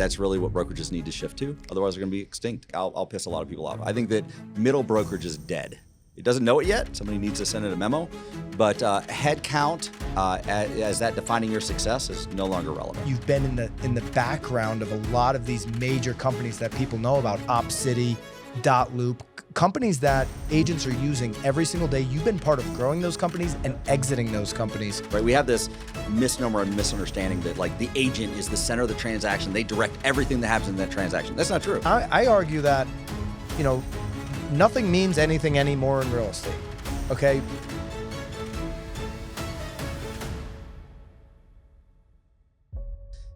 that's really what brokerages need to shift to. Otherwise, they're going to be extinct. I'll piss a lot of people off. I think that middle brokerage is dead. It doesn't know it yet. Somebody needs to send it a memo. But head count as that defining your success is no longer relevant. You've been in the background of a lot of these major companies that people know about, OpCity, Dotloop, companies that agents are using every single day. You've been part of growing those companies and exiting those companies. Right, we have this misnomer and misunderstanding that like the agent is the center of the transaction. They direct everything that happens in that transaction. That's not true. I argue that, nothing means anything anymore in real estate, okay?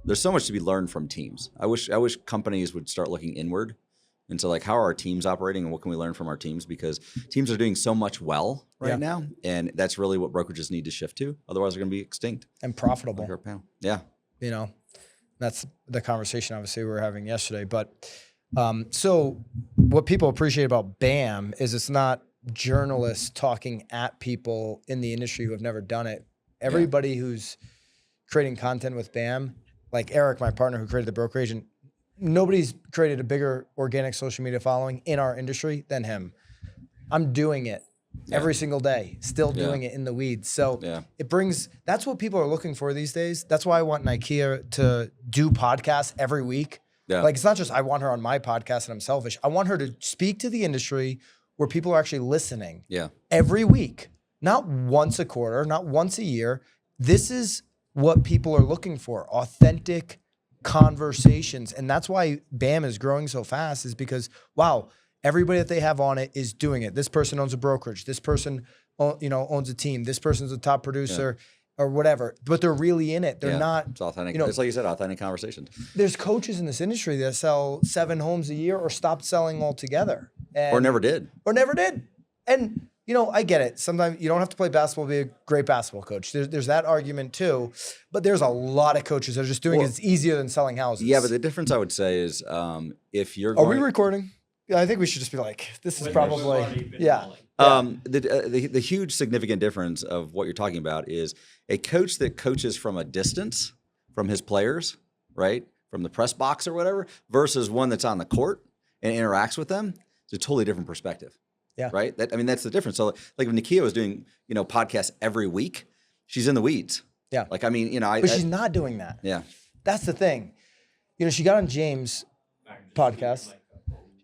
There's so much to be learned from teams. I wish companies would start looking inward into like, how are our teams operating and what can we learn from our teams? Because teams are doing so much well right now. And that's really what brokerages need to shift to. Otherwise, they're going to be extinct. And profitable. Like our panel. Yeah. That's the conversation obviously we were having yesterday. But so what people appreciate about BAM is it's not journalists talking at people in the industry who have never done it. Everybody who's creating content with BAM, like Eric, my partner who created the Brokerage, and nobody's created a bigger organic social media following in our industry than him. I'm doing it every single day, still doing it in the weeds. So it brings, that's what people are looking for these days. That's why I want Nikea to do podcasts every week. Like, it's not just I want her on my podcast and I'm selfish. I want her to speak to the industry where people are actually listening every week, not once a quarter, not once a year. This is what people are looking for, authentic conversations. And that's why BAM is growing so fast, is because, wow, everybody that they have on it is doing it. This person owns a brokerage. This person, owns a team. This person's a top producer or whatever, but they're really in it. They're not. It's authentic. It's like you said, authentic conversations. There's coaches in this industry that sell 7 homes a year or stopped selling altogether. Or never did. And, I get it. Sometimes you don't have to play basketball to be a great basketball coach. There's that argument too. But there's a lot of coaches that are just doing it. It's easier than selling houses. Yeah, but the difference I would say is if you're Are we recording? Yeah, I think we should just be like, this is probably, the huge significant difference of what you're talking about is a coach that coaches from a distance from his players, right? From the press box or whatever, versus one that's on the court and interacts with them. It's a totally different perspective. Yeah. Right. That's the difference. So like when Nikea was doing, podcasts every week, she's in the weeds. Yeah. Like, but she's not doing that. Yeah. That's the thing. She got on James' podcast.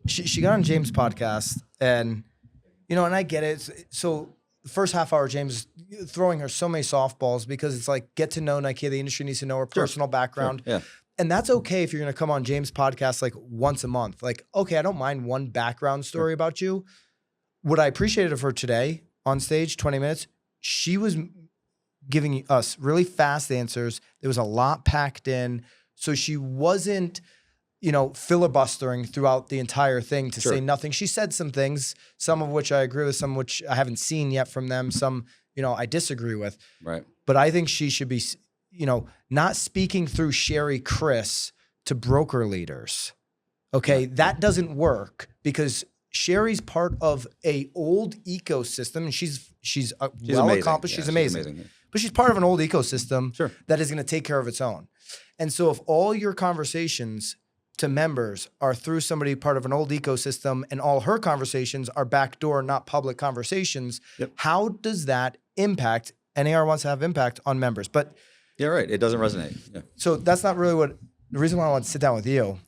She got on James' podcast and, and I get it. So the first half hour, James is throwing her so many softballs because it's like, get to know Nikea. The industry needs to know her personal background. Sure. Yeah. And that's okay if you're going to come on James' podcast like once a month. Like, okay, I don't mind one background story about you. What I appreciated of her today on stage, 20 minutes, she was giving us really fast answers. There was a lot packed in. So she wasn't, filibustering throughout the entire thing to say nothing. She said some things, some of which I agree with, some which I haven't seen yet from them, some, I disagree with. Right. But I think she should be, not speaking through Sherry Chris to broker leaders. Okay, that doesn't work because Sherry's part of a old ecosystem, and she's well accomplished. She's amazing. But she's part of an old ecosystem that is going to take care of its own. And so if all your conversations to members are through somebody part of an old ecosystem and all her conversations are backdoor, not public conversations, how does that impact? NAR wants to have impact on members. But yeah, right. It doesn't resonate. Yeah. So that's not really the reason why I want to sit down with you.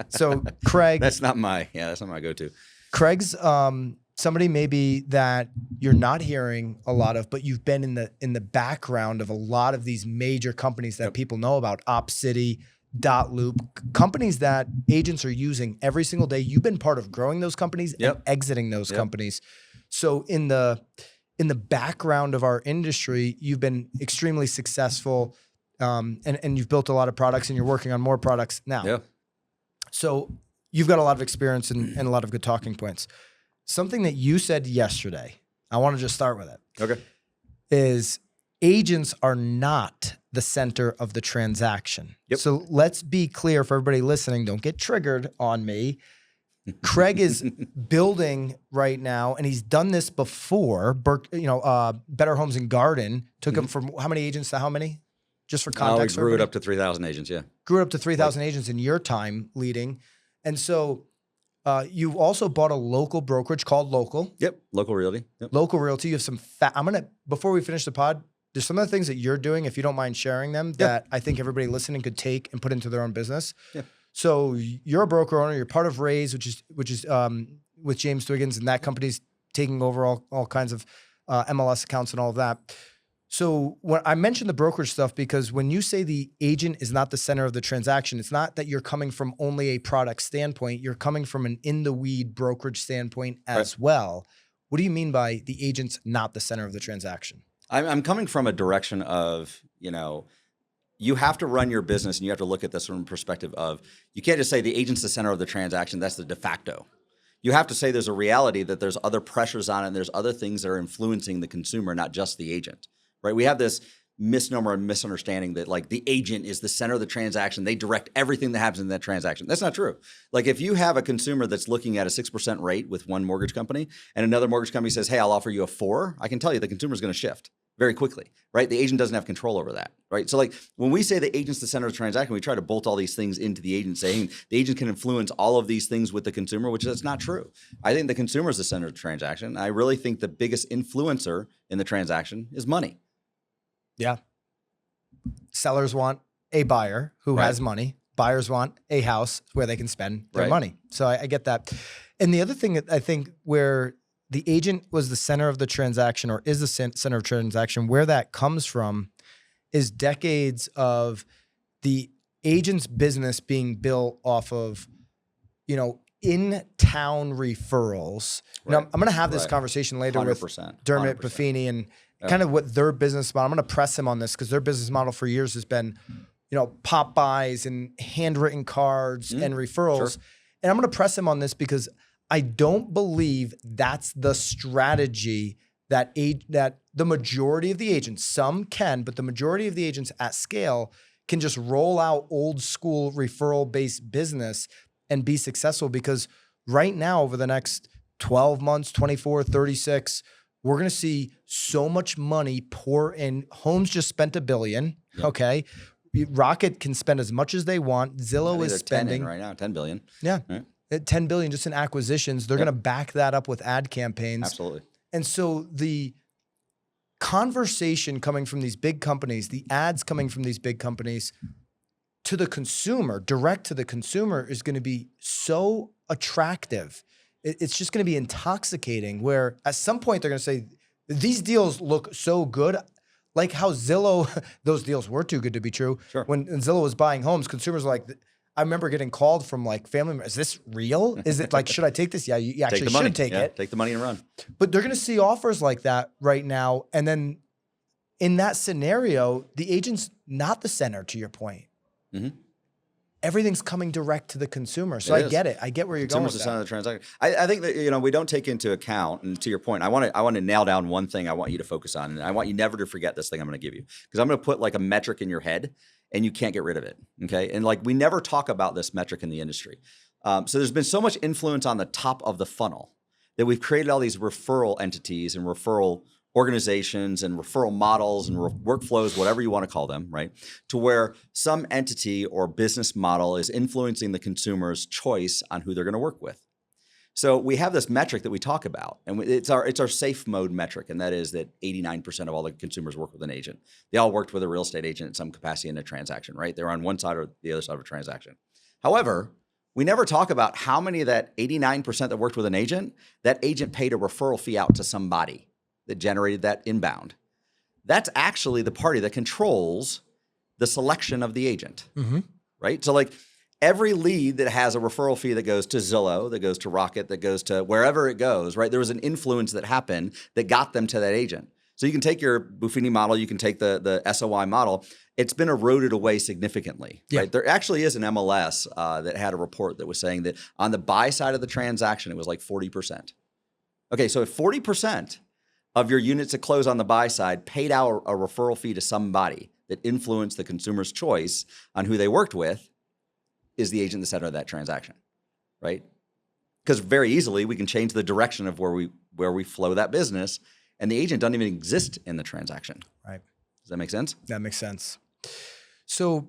So Craig. that's not my go-to. Craig's somebody maybe that you're not hearing a lot of, but you've been in the background of a lot of these major companies that people know about, OpCity, Dotloop, companies that agents are using every single day. You've been part of growing those companies and exiting those companies. So in the background of our industry, you've been extremely successful, and you've built a lot of products and you're working on more products now. Yeah. So you've got a lot of experience and a lot of good talking points. Something that you said yesterday, I want to just start with it. Okay. Is agents are not the center of the transaction. Yep. So let's be clear for everybody listening. Don't get triggered on me. Craig is building right now, and he's done this before. Better Homes and Garden took him from how many agents to how many? just for Oh, we context. grew it up to 3,000 agents. Yeah. Grew it up to 3,000 agents in your time leading. And so you also bought a local brokerage called Local. Yep. Local Realty. Yep. Local Realty. You have some before we finish the pod, there's some of the things that you're doing, if you don't mind sharing them, that I think everybody listening could take and put into their own business. Yep. So you're a broker owner. You're part of Rayse, which is with James Twiggins, and that company's taking over all kinds of MLS accounts and all of that. So when I mentioned the brokerage stuff, because when you say the agent is not the center of the transaction, it's not that you're coming from only a product standpoint. You're coming from an in-the-weed brokerage standpoint as well. What do you mean by the agent's not the center of the transaction? I'm coming from a direction of, you have to run your business and you have to look at this from a perspective of, you can't just say the agent's the center of the transaction. That's the de facto. You have to say there's a reality that there's other pressures on it and there's other things that are influencing the consumer, not just the agent, right? We have this misnomer and misunderstanding that like the agent is the center of the transaction. They direct everything that happens in that transaction. That's not true. Like if you have a consumer that's looking at a 6% rate with one mortgage company and another mortgage company says, hey, I'll offer you a 4, I can tell you the consumer is going to shift very quickly, right? The agent doesn't have control over that, right? So like when we say the agent's the center of the transaction, we try to bolt all these things into the agent, saying the agent can influence all of these things with the consumer, which is not true. I think the consumer is the center of the transaction. I really think the biggest influencer in the transaction is money. Yeah. Sellers want a buyer who has money. Buyers want a house where they can spend their money. So I get that. And the other thing that I think where the agent was the center of the transaction or is the center of transaction, where that comes from is decades of the agent's business being built off of, in-town referrals. Now, I'm going to have this conversation later 100%, with Dermot 100%. Buffini and kind of what their business model, I'm going to press him on this because their business model for years has been, pop buys and handwritten cards and referrals. And I'm going to press him on this because I don't believe that's the strategy that the majority of the agents, some can, but the majority of the agents at scale can just roll out old school referral-based business and be successful, because right now over the next 12 months, 24, 36, we're going to see so much money pour in. Homes just spent $1 billion. Yep. Okay. Rocket can spend as much as they want. Zillow is spending right now, $10 billion. Yeah. Right. $10 billion just in acquisitions. They're going to back that up with ad campaigns. Absolutely. And so the conversation coming from these big companies, the ads coming from these big companies to the consumer, direct to the consumer, is going to be so attractive. It's just going to be intoxicating, where at some point they're going to say, these deals look so good. Like how Zillow, those deals were too good to be true. Sure. When Zillow was buying homes, consumers were like, I remember getting called from like family members, is this real? Is it like, should I take this? Yeah, you actually should take it. Take the money and run. But they're going to see offers like that right now. And then in that scenario, the agent's not the center, to your point. Mm-hmm. Everything's coming direct to the consumer. So I get it. I get where you're going with that. Consumer's the center of the transaction. I think that, we don't take into account, and to your point, I want to nail down one thing I want you to focus on. And I want you never to forget this thing I'm going to give you, because I'm going to put like a metric in your head and you can't get rid of it. Okay. And like, we never talk about this metric in the industry. So there's been so much influence on the top of the funnel that we've created all these referral entities and referral organizations and referral models and workflows, whatever you want to call them, right? To where some entity or business model is influencing the consumer's choice on who they're going to work with. So we have this metric that we talk about, and it's our safe mode metric, and that is that 89% of all the consumers work with an agent. They all worked with a real estate agent in some capacity in a transaction, right? They're on one side or the other side of a transaction. However, we never talk about how many of that 89% that worked with an agent, that agent paid a referral fee out to somebody that generated that inbound. That's actually the party that controls the selection of the agent, right? So like every lead that has a referral fee that goes to Zillow, that goes to Rocket, that goes to wherever it goes, right? There was an influence that happened that got them to that agent. So you can take your Buffini model, you can take the SOI model. It's been eroded away significantly, right? There actually is an MLS that had a report that was saying that on the buy side of the transaction, it was like 40%. Okay, so if 40% of your units that close on the buy side paid out a referral fee to somebody that influenced the consumer's choice on who they worked with, is the agent the center of that transaction, right? Because very easily we can change the direction of where we flow that business, and the agent doesn't even exist in the transaction. Right. Does that make sense? That makes sense. So,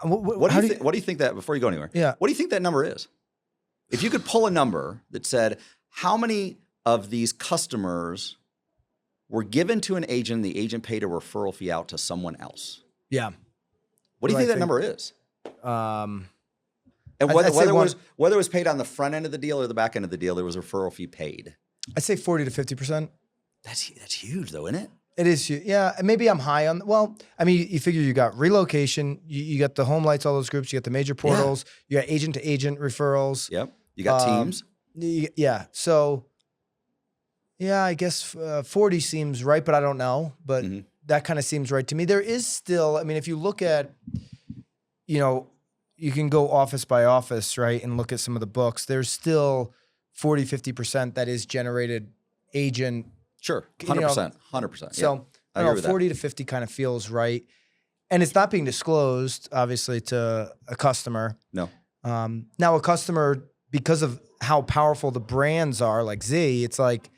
What do you think that, before you go anywhere? Yeah. What do you think that number is? If you could pull a number that said how many of these customers were given to an agent, the agent paid a referral fee out to someone else. Yeah. What do you think that number is? And I'd whether say it was paid on the front end of the deal or the back end of the deal, there was a referral fee paid. I'd say 40 to 50%. That's huge, though, isn't it? It is. Yeah. And maybe I'm high on, well, I mean, you figure you got relocation, you got the home lights, all those groups, you got the major portals, you got agent to agent referrals. Yep. You got teams. Yeah. So, yeah, I guess 40 seems right, but I don't know. But that kind of seems right to me. There is still, I mean, if you look at, you can go office by office, right, and look at some of the books. There's still 40, 50% that is generated agent. Sure, 100%, 100%. So, I don't know, 40 to 50 kind of feels right. And it's not being disclosed, obviously, to a customer. No. Now, a customer, because of how powerful the brands are, like Z, it's like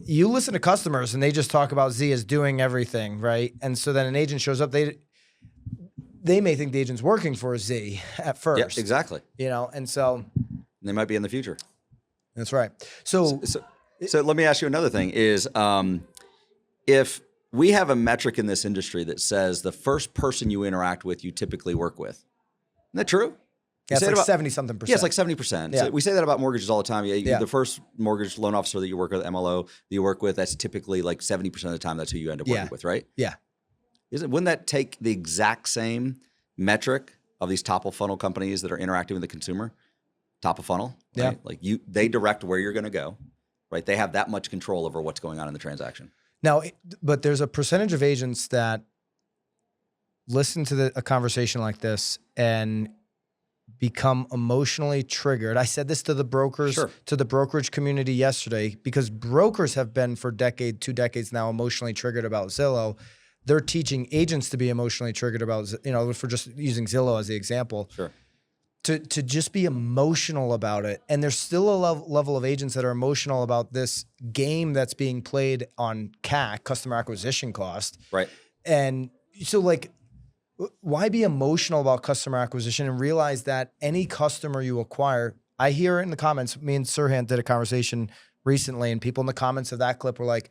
you listen to customers and they just talk about Z as doing everything, right? And so then an agent shows up, they may think the agent's working for a Z at first. Yeah, exactly. And so they might be in the future. That's right. So let me ask you another thing is, if we have a metric in this industry that says the first person you interact with, you typically work with. Isn't that true? Yeah, it's like 70-something percent. Yeah, it's like 70%. Yeah. So we say that about mortgages all the time. Yeah. The first mortgage loan officer that you work with, MLO, that you work with, that's typically like 70% of the time that's who you end up working with, right? Yeah. Wouldn't that take the exact same metric of these top of funnel companies that are interacting with the consumer? Top of funnel, right? Yeah. Like they direct where you're going to go, right? They have that much control over what's going on in the transaction. Now, but there's a percentage of agents that listen to a conversation like this and become emotionally triggered. I said this to the brokers, to the brokerage community yesterday, because brokers have been for 2 decades now emotionally triggered about Zillow. They're teaching agents to be emotionally triggered about, if we're just using Zillow as the example, to just be emotional about it. And there's still a level of agents that are emotional about this game that's being played on CAC, customer acquisition cost. Right. And so why be emotional about customer acquisition and realize that any customer you acquire, I hear it in the comments. Me and Sirhan did a conversation recently, and people in the comments of that clip were like,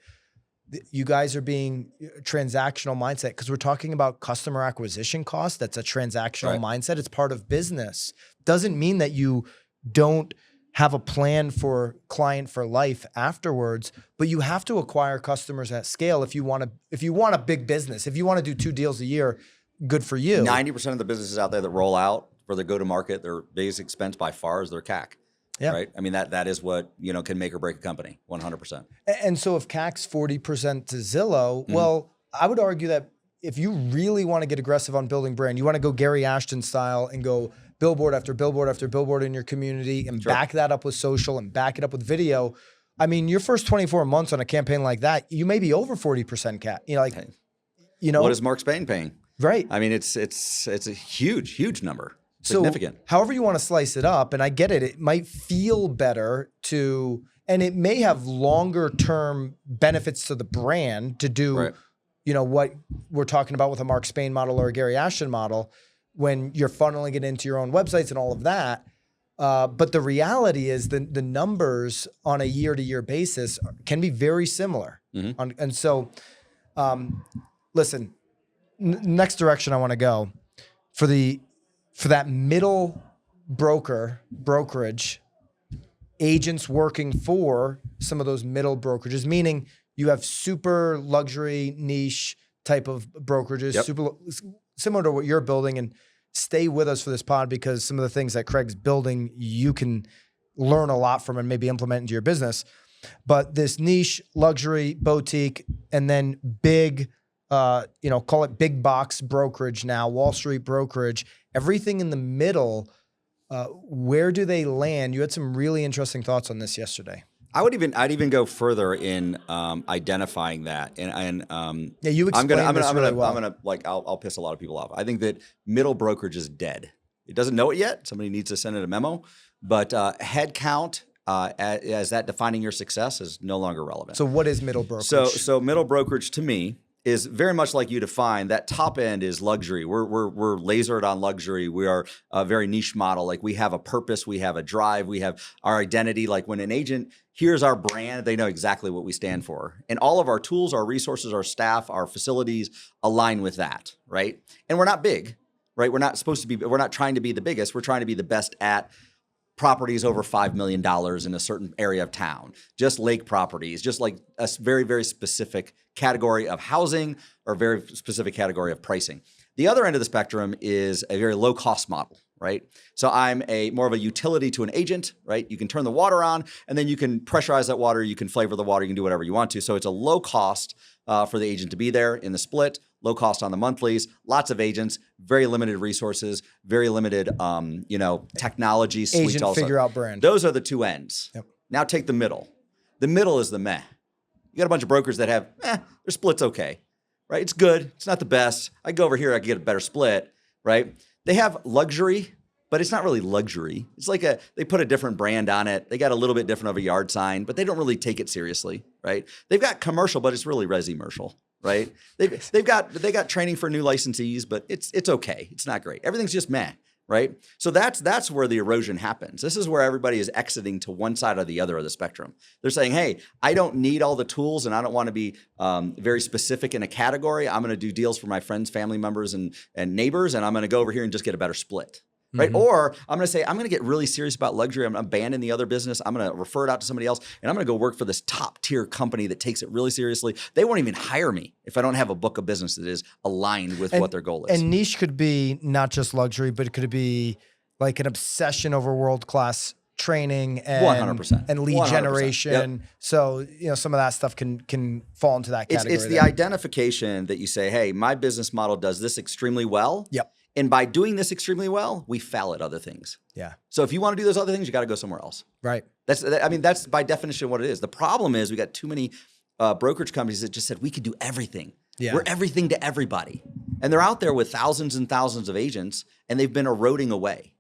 you guys are being transactional mindset because we're talking about customer acquisition cost. That's a transactional mindset. It's part of business. Doesn't mean that you don't have a plan for client for life afterwards, but you have to acquire customers at scale if you want a big business. If you want to do 2 deals a year, good for you. 90% of the businesses out there that roll out for their go-to-market, their biggest expense by far is their CAC. Yeah. Right. I mean, that is what, can make or break a company 100%. And so if CAC's 40% to Zillow, well, I would argue that if you really want to get aggressive on building brand, you want to go Gary Ashton style and go billboard after billboard after billboard in your community and back that up with social and back it up with video. I mean, your first 24 months on a campaign like that, you may be over 40% CAC. What is Mark Spain paying? Right. I mean, it's a huge number. Significant. So however you want to slice it up, and I get it, it might feel better and it may have longer term benefits to the brand to do, what we're talking about with a Mark Spain model or a Gary Ashton model when you're funneling it into your own websites and all of that. But the reality is the numbers on a year-to-year basis can be very similar. And so, listen, next direction I want to go for that middle brokerage, agents working for some of those middle brokerages, meaning you have super luxury niche type of brokerages, super similar to what you're building. And stay with us for this pod because some of the things that Craig's building, you can learn a lot from and maybe implement into your business. But this niche, luxury, boutique, and then big, call it big box brokerage now, Wall Street brokerage, everything in the middle, where do they land? You had some really interesting thoughts on this yesterday. I'd even go further in identifying that, and you explained this really well. I'll piss a lot of people off. I think that middle brokerage is dead. It doesn't know it yet. Somebody needs to send it a memo, but head count as that defining your success is no longer relevant. So what is middle brokerage? So middle brokerage to me is very much like you define. That top end is luxury. We're lasered on luxury. We are a very niche model. Like we have a purpose, we have a drive, we have our identity. Like when an agent hears our brand, they know exactly what we stand for. And all of our tools, our resources, our staff, our facilities align with that, right? And we're not big, right? We're not trying to be the biggest. We're trying to be the best at properties over $5 million in a certain area of town, just lake properties, just like a very, very specific category of housing or very specific category of pricing. The other end of the spectrum is a very low cost model, right? So I'm more of a utility to an agent, right? You can turn the water on and then you can pressurize that water, you can flavor the water, you can do whatever you want to. So it's a low cost for the agent to be there in the split, low cost on the monthlies, lots of agents, very limited resources, very limited, technology. Agent figure out brand. Those are the two ends. Yep. Now take the middle. The middle is the meh. You got a bunch of brokers that have, their split's okay, right? It's good. It's not the best. I go over here, I can get a better split, right? They have luxury, but it's not really luxury. It's like they put a different brand on it. They got a little bit different of a yard sign, but they don't really take it seriously, right? They've got commercial, but it's really resi-mercial, right? They've got training for new licensees, but it's okay. It's not great. Everything's just meh, right? So that's where the erosion happens. This is where everybody is exiting to one side or the other of the spectrum. They're saying, hey, I don't need all the tools and I don't want to be very specific in a category. I'm going to do deals for my friends, family members, and neighbors, and I'm going to go over here and just get a better split. Right. Mm-hmm. Or I'm going to say, I'm going to get really serious about luxury. I'm going to abandon the other business. I'm going to refer it out to somebody else. And I'm going to go work for this top tier company that takes it really seriously. They won't even hire me if I don't have a book of business that is aligned with what their goal is. And niche could be not just luxury, but it could be like an obsession over world-class training and 100%. and lead 100%. generation. Yep. So, some of that stuff can fall into that category. It's the identification that you say, hey, my business model does this extremely well. Yep. And by doing this extremely well, we foul at other things. Yeah. So if you want to do those other things, you got to go somewhere else. Right. That's by definition what it is. The problem is we got too many brokerage companies that just said we could do everything. Yeah. We're everything to everybody. And they're out there with thousands and thousands of agents and they've been eroding away.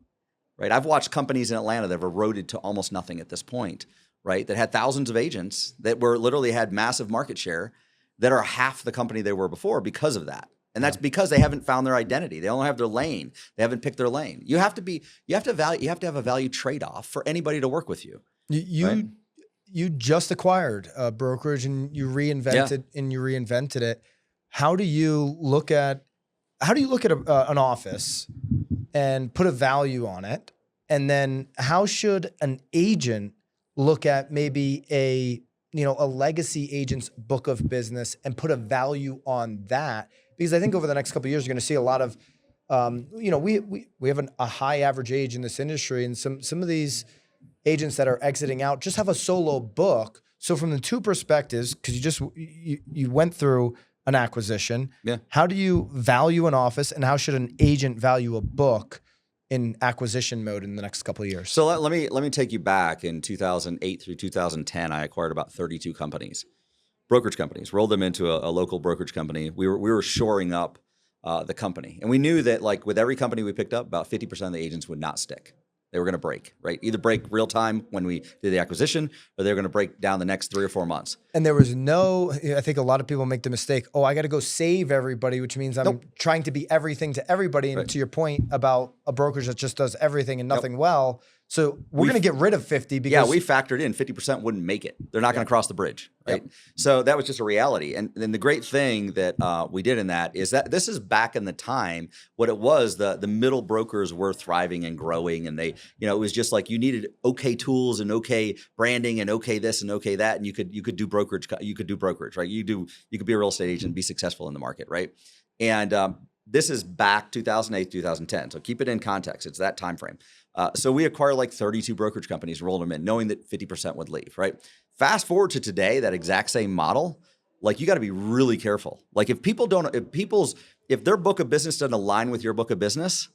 Right. I've watched companies in Atlanta that have eroded to almost nothing at this point, right? That had thousands of agents that literally had massive market share that are half the company they were before because of that. And that's because they haven't found their identity. They don't have their lane. They haven't picked their lane. You have to have a value trade-off for anybody to work with you. You just acquired a brokerage and you reinvented it. How do you look at an office and put a value on it? And then how should an agent look at maybe a legacy agent's book of business and put a value on that? Because I think over the next couple of years, you're going to see a lot of, we have a high average age in this industry, and some of these agents that are exiting out just have a solo book. So from the two perspectives, because you went through an acquisition, how do you value an office, and how should an agent value a book in acquisition mode in the next couple of years? So let me take you back. In 2008 through 2010, I acquired about 32 companies. Brokerage companies, rolled them into a local brokerage company. We were shoring up the company. And we knew that like with every company we picked up, about 50% of the agents would not stick. They were going to break, right? Either break real time when we did the acquisition, or they were going to break down the next 3 or 4 months. And there was I think a lot of people make the mistake, I got to go save everybody, which means I'm trying to be everything to everybody. And to your point about a brokerage that just does everything and nothing well. So we're going to get rid of 50 because we factored in 50% wouldn't make it. They're not going to cross the bridge, right? Yep. So that was just a reality. And then the great thing that we did in that is that this is back in the time what it was. The middle brokers were thriving and growing, and they, it was just like you needed okay tools and okay branding and okay this and okay that, and you could do brokerage. You could do brokerage, right? You could be a real estate agent and be successful in the market, right? And this is back 2008, 2010. So keep it in context. It's that time frame. So we acquired like 32 brokerage companies, rolled them in, knowing that 50% would leave, right? Fast forward to today, that exact same model, like you got to be really careful. Like if their book of business doesn't align with your book of business,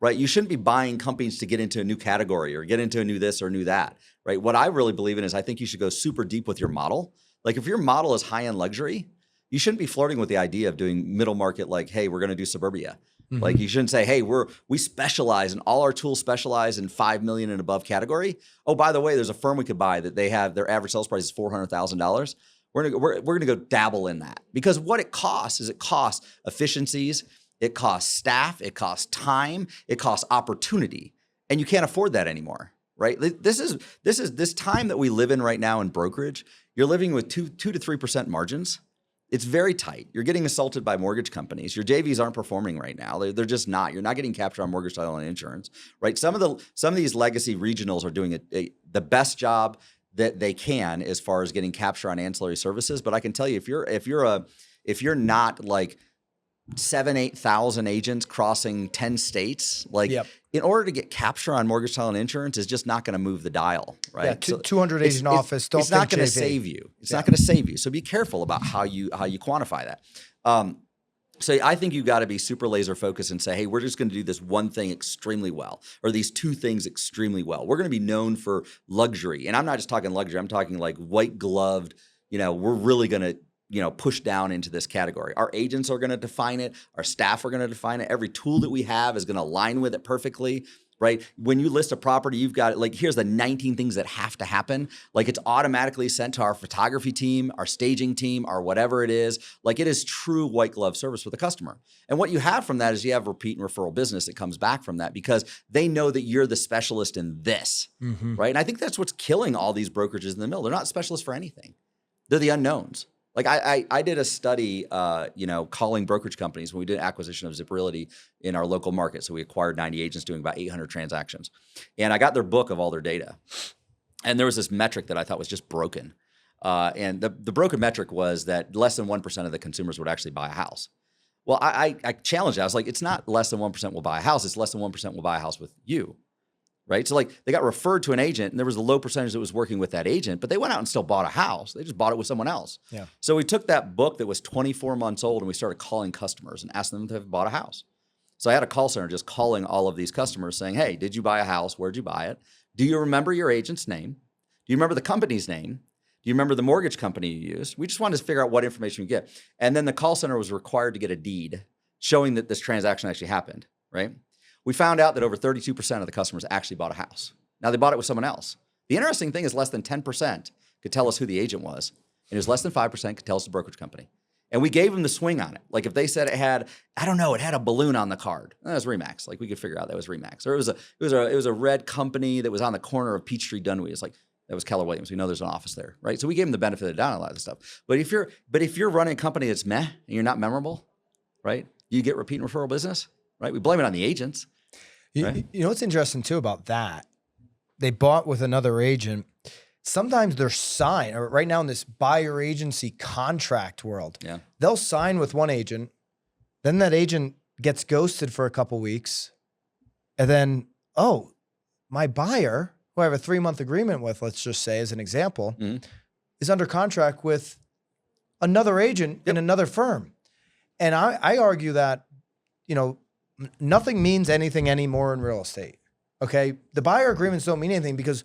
right? You shouldn't be buying companies to get into a new category or get into a new this or new that, right? What I really believe in is I think you should go super deep with your model. Like if your model is high-end luxury, you shouldn't be flirting with the idea of doing middle market, like, hey, we're going to do suburbia. Mm-hmm. Like you shouldn't say, hey, we specialize and all our tools specialize in 5 million and above category. Oh, by the way, there's a firm we could buy that they have their average sales price is $400,000. We're gonna go dabble in that, because what it costs is it costs efficiencies, it costs staff, it costs time, it costs opportunity, and you can't afford that anymore, right? This time that we live in right now in brokerage. You're living with 2 to 3% margins. It's very tight. You're getting assaulted by mortgage companies. Your JVs aren't performing right now. They're just not. You're not getting captured on mortgage, title, and insurance, right? Some of these legacy regionals are doing the best job that they can as far as getting capture on ancillary services. But I can tell you, if you're not like 8,000 agents crossing 10 states, like in order to get capture on mortgage, title, and insurance is just not going to move the dial, right? Yeah, 200 agent office. It's not going to save you. It's not going to save you. So be careful about how you quantify that. So I think you've got to be super laser focused and say, hey, we're just going to do this one thing extremely well, or these two things extremely well. We're going to be known for luxury. And I'm not just talking luxury. I'm talking like white gloved, we're really going to, push down into this category. Our agents are going to define it. Our staff are going to define it. Every tool that we have is going to align with it perfectly. Right? When you list a property, you've got like, here's the 19 things that have to happen. Like it's automatically sent to our photography team, our staging team, or whatever it is. Like it is true white glove service with the customer. And what you have from that is you have repeat and referral business that comes back from that, because they know that you're the specialist in this, right? And I think that's what's killing all these brokerages in the middle. They're not specialists for anything. They're the unknowns. Like I did a study, calling brokerage companies when we did acquisition of Zip Realty in our local market. So we acquired 90 agents doing about 800 transactions. And I got their book of all their data. And there was this metric that I thought was just broken. And the broken metric was that less than 1% of the consumers would actually buy a house. Well, I challenged it. I was like, it's not less than 1% will buy a house. It's less than 1% will buy a house with you. Right? So like they got referred to an agent and there was a low percentage that was working with that agent, but they went out and still bought a house. They just bought it with someone else. Yeah. So we took that book that was 24 months old and we started calling customers and asking them if they've bought a house. So I had a call center just calling all of these customers saying, hey, did you buy a house? Where'd you buy it? Do you remember your agent's name? Do you remember the company's name? Do you remember the mortgage company you used? We just wanted to figure out what information we get. And then the call center was required to get a deed showing that this transaction actually happened, right? We found out that over 32% of the customers actually bought a house. Now, they bought it with someone else. The interesting thing is less than 10% could tell us who the agent was. And it was less than 5% could tell us the brokerage company. And we gave them the swing on it. Like if they said it had, I don't know, it had a balloon on the card. That was Remax. Like we could figure out that was Remax. Or it was a red company that was on the corner of Peachtree Dunwee. It's like, that was Keller Williams. We know there's an office there, right? So we gave them the benefit of the doubt on a lot of this stuff. But if you're running a company that's meh and you're not memorable, right? You get repeat and referral business, right? We blame it on the agents. Right? You know what's interesting too about that? They bought with another agent. Sometimes they're signed, or right now in this buyer agency contract world, they'll sign with one agent, then that agent gets ghosted for a couple weeks, and then, oh, my buyer, who I have a 3-month agreement with, let's just say as an example, is under contract with another agent in another firm. And I argue that, nothing means anything anymore in real estate, okay? The buyer agreements don't mean anything because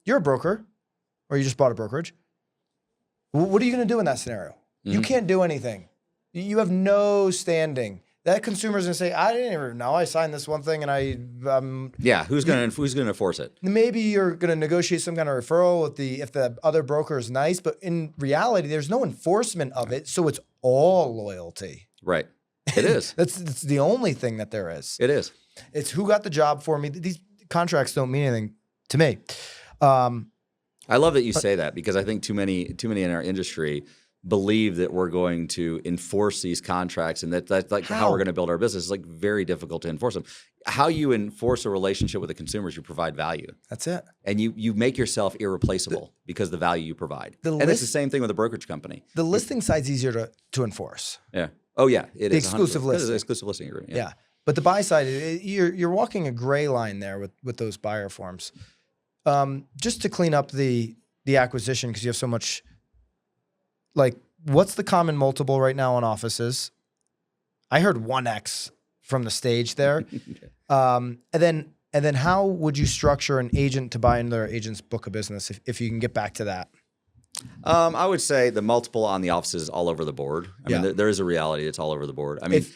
you're a broker or you just bought a brokerage. What are you going to do in that scenario? You can't do anything. You have no standing. That consumer's going to say, I didn't even know. I signed this one thing and who's going to enforce it? Maybe you're going to negotiate some kind of referral if the other broker is nice, but in reality, there's no enforcement of it, so it's all loyalty. Right. It is. That's the only thing that there is. It is. It's who got the job for me. These contracts don't mean anything to me. I love that you say that because I think too many in our industry believe that we're going to enforce these contracts and that's like how we're going to build our business. It's like very difficult to enforce them. How you enforce a relationship with the consumer is you provide value. That's it. And you make yourself irreplaceable because of the value you provide. And it's the same thing with a brokerage company. The listing side's easier to enforse. Yeah. Oh yeah, it is. Exclusive listing. It is an exclusive listing agreement. Yeah. But the buy side, you're walking a gray line there with those buyer forms. Just to clean up the acquisition, because you have so much, like, what's the common multiple right now on offices? I heard 1x from the stage there. And then how would you structure an agent to buy another agent's book of business if you can get back to that? I would say the multiple on the offices is all over the board. I mean, there is a reality. It's all over the board. I mean,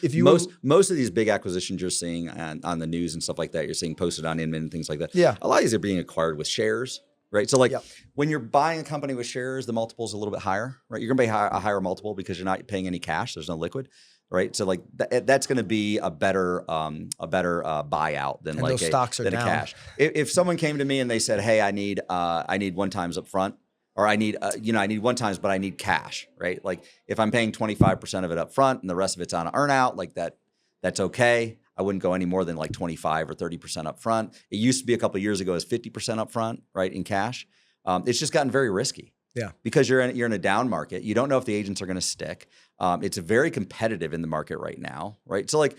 most of these big acquisitions you're seeing on the news and stuff like that, you're seeing posted on Inman and things like that. Yeah. A lot of these are being acquired with shares, right? So like Yep. when you're buying a company with shares, the multiple is a little bit higher, right? You're going to pay a higher multiple because you're not paying any cash. There's no liquid, right? So like that's going to be a better buyout than And like those stocks are than a down. cash. If someone came to me and they said, "Hey, I need 1 times up front," or I need I need 1 times, but I need cash, right? Like if I'm paying 25% of it up front and the rest of it's on an earn out, like that's okay. I wouldn't go any more than like 25 or 30% up front. It used to be a couple of years ago as 50% up front, right, in cash. It's just gotten very risky. Yeah. Because you're in a down market. You don't know if the agents are going to stick. It's very competitive in the market right now, right? So like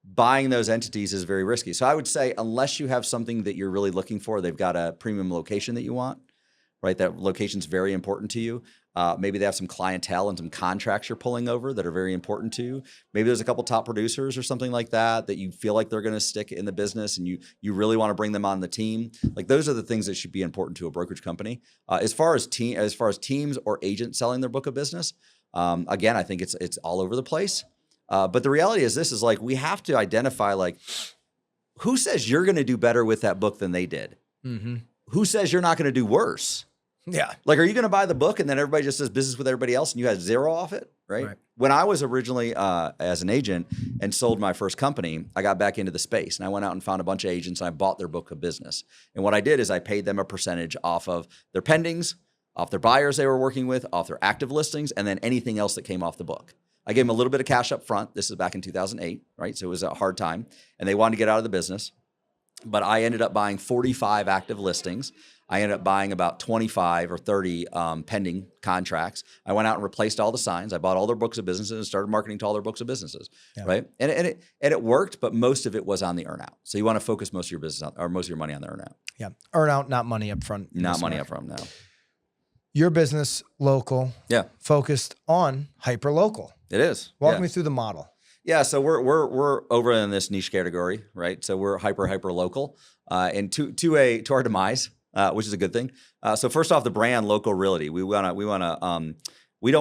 buying those entities is very risky. So I would say unless you have something that you're really looking for, they've got a premium location that you want, right? That location's very important to you. Maybe they have some clientele and some contracts you're pulling over that are very important to you. Maybe there's a couple top producers or something like that that you feel like they're going to stick in the business and you really want to bring them on the team. Like those are the things that should be important to a brokerage company. As far as teams or agents selling their book of business, again, I think it's all over the place. But the reality is this is like we have to identify like who says you're going to do better with that book than they did? Mm-hmm. Who says you're not going to do worse? Yeah. Like, are you going to buy the book and then everybody just does business with everybody else and you had zero off it, right? When I was originally as an agent and sold my first company, I got back into the space and I went out and found a bunch of agents and I bought their book of business. And what I did is I paid them a percentage off of their pendings, off their buyers they were working with, off their active listings, and then anything else that came off the book. I gave them a little bit of cash up front. This is back in 2008, right? So it was a hard time and they wanted to get out of the business. But I ended up buying 45 active listings. I ended up buying about 25 or 30 pending contracts. I went out and replaced all the signs. I bought all their books of businesses and started marketing to all their books of businesses, right? And it worked, but most of it was on the earnout. So you want to focus most of your business on, or most of your money on the earnout. Yeah, earnout, not money up front. Not money up front, no. Your business, local, focused on hyper local. It is. Walk me through the model. Yeah, so we're over in this niche category, right? So we're hyper local, and to our demise, which is a good thing. So first off, the brand Local Realty, we don't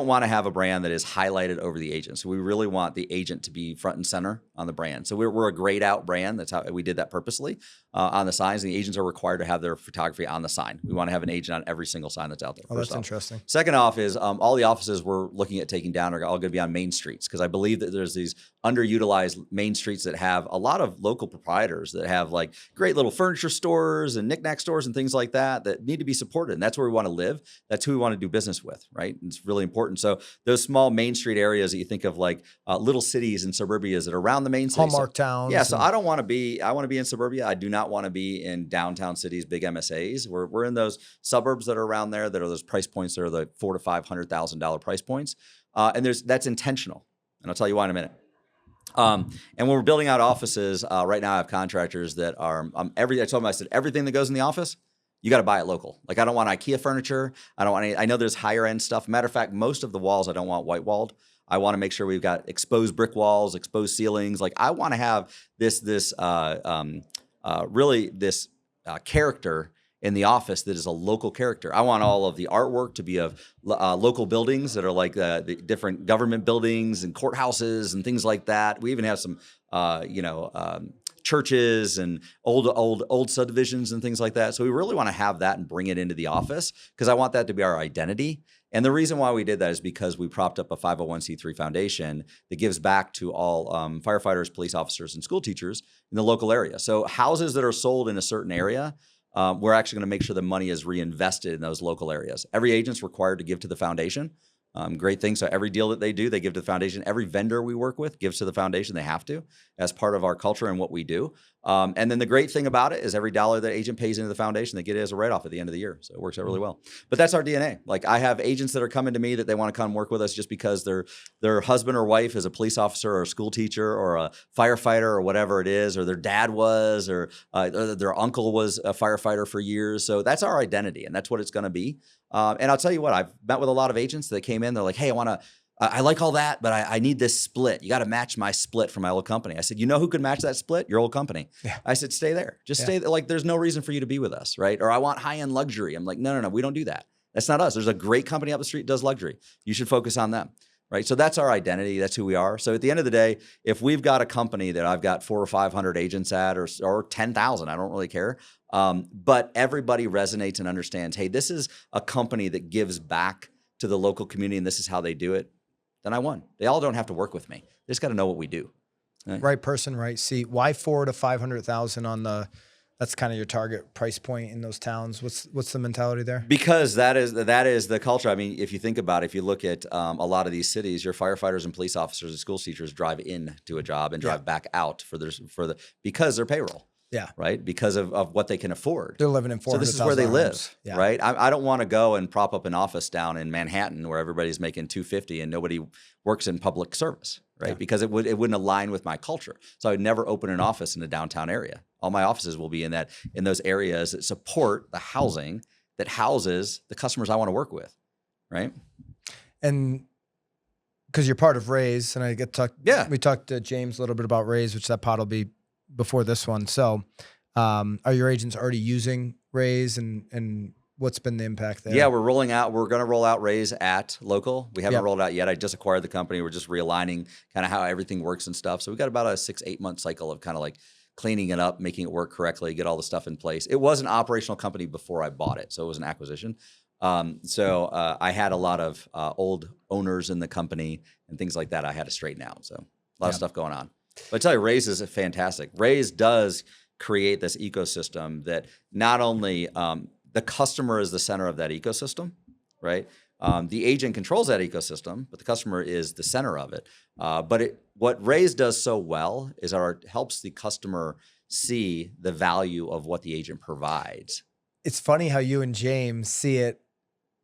want to have a brand that is highlighted over the agent. So we really want the agent to be front and center on the brand. So we're a grayed out brand. That's how we did that purposely on the signs. And the agents are required to have their photography on the sign. We want to have an agent on every single sign that's out there. Oh, that's interesting. Second off is all the offices we're looking at taking down are all going to be on main streets because I believe that there's these underutilized main streets that have a lot of local proprietors that have like great little furniture stores and knickknack stores and things like that that need to be supported. And that's where we want to live. That's who we want to do business with, right? And it's really important. So those small main street areas that you think of like little cities and suburbias that are around the main city. Hallmark towns. Yeah. So I want to be in suburbia. I do not want to be in downtown cities, big MSAs. We're in those suburbs that are around there that are those price points that are the $400,000 to $500,000 price points. And that's intentional. And I'll tell you why in a minute. And when we're building out offices, right now I have contractors that are, I told them, I said, everything that goes in the office, you got to buy it local. Like I don't want IKEA furniture. I don't want I know there's higher end stuff. Matter of fact, most of the walls I don't want white walled. I want to make sure we've got exposed brick walls, exposed ceilings. Like I want to have this character in the office that is a local character. I want all of the artwork to be of local buildings that are like the different government buildings and courthouses and things like that. We even have some, churches and old subdivisions and things like that. So we really want to have that and bring it into the office because I want that to be our identity. And the reason why we did that is because we propped up a 501c3 foundation that gives back to all firefighters, police officers, and school teachers in the local area. So houses that are sold in a certain area, we're actually going to make sure the money is reinvested in those local areas. Every agent's required to give to the foundation. Great thing. So every deal that they do, they give to the foundation. Every vendor we work with gives to the foundation. They have to as part of our culture and what we do. And then the great thing about it is every dollar that agent pays into the foundation, they get it as a write-off at the end of the year. So it works out really well. But that's our DNA. Like I have agents that are coming to me that they want to come work with us just because their husband or wife is a police officer or a school teacher or a firefighter or whatever it is, or their dad was, or their uncle was a firefighter for years. So that's our identity and that's what it's going to be. And I'll tell you what, I've met with a lot of agents that came in. They're like, hey, I like all that, but I need this split. You got to match my split from my old company. I said, you know who could match that split? Your old company. Yeah. I said, stay there. Just stay there. Like, there's no reason for you to be with us, right? Or I want high-end luxury. I'm like, no, we don't do that. That's not us. There's a great company up the street that does luxury. You should focus on them. right? So that's our identity. That's who we are. So at the end of the day, if we've got a company that I've got 400 or 500 agents at, or 10,000, I don't really care. But everybody resonates and understands, hey, this is a company that gives back to the local community, and this is how they do it. Then I won. They all don't have to work with me. They just got to know what we do. Right person, right seat. Why 400 to 500,000 on the? That's kind of your target price point in those towns. What's the mentality there? Because that is the culture. I mean, if you think about it, if you look at a lot of these cities, your firefighters and police officers and school teachers drive in to a job and drive back out because they're payroll. Yeah. Right. Because of what they can afford. They're living in 400,000. So this is where they live. Homes. Yeah. Right. I don't want to go and prop up an office down in Manhattan where everybody's making $250 and nobody works in public service. Right. Yeah. Because it wouldn't align with my culture. So I would never open an office in a downtown area. All my offices will be in those areas that support the housing that houses the customers I want to work with. Right. And because you're part of Rayse, and I get talked. Yeah. We talked to James a little bit about Rayse, which that pod will be before this one. So are your agents already using Rayse, and what's been the impact there? Yeah, we're going to roll out Rayse at Local. We haven't rolled out yet. I just acquired the company. We're just realigning kind of how everything works and stuff. So we got about a 6-8 month cycle of kind of like cleaning it up, making it work correctly, get all the stuff in place. It was an operational company before I bought it, so it was an acquisition. So I had a lot of old owners in the company and things like that I had to straighten out. So a lot of stuff going on. But I tell you, Rayse is fantastic. Rayse does create this ecosystem that not only the customer is the center of that ecosystem, right? The agent controls that ecosystem, but the customer is the center of it. What Rayse does so well is it helps the customer see the value of what the agent provides. It's funny how you and James see it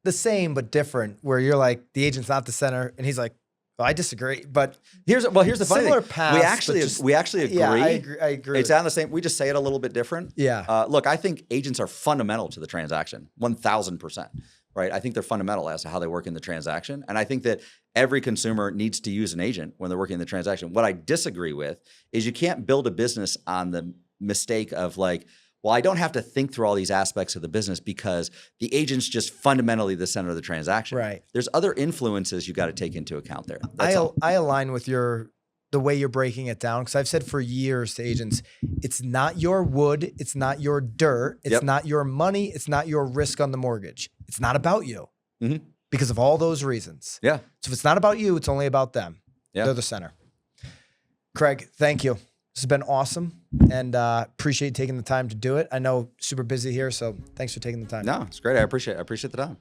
the same but different, where you're like, the agent's not the center, and he's like, well, I disagree. But here's the funny thing. Paths, we actually agree. Yeah, I agree. It's on the same. We just say it a little bit different. Yeah. Look, I think agents are fundamental to the transaction, 1,000%. Right? I think they're fundamental as to how they work in the transaction, and I think that every consumer needs to use an agent when they're working in the transaction. What I disagree with is you can't build a business on the mistake of like, well, I don't have to think through all these aspects of the business because the agent's just fundamentally the center of the transaction. Right. There's other influences you got to take into account there. I align with the way you're breaking it down, because I've said for years to agents, it's not your wood, it's not your dirt, it's not your money, it's not your risk on the mortgage. It's not about you because of all those reasons. Yeah. So if it's not about you, it's only about them. Yeah. They're the center. Craig, thank you. This has been awesome, and appreciate taking the time to do it. I know super busy here, so thanks for taking the time. No, it's great. I appreciate the time.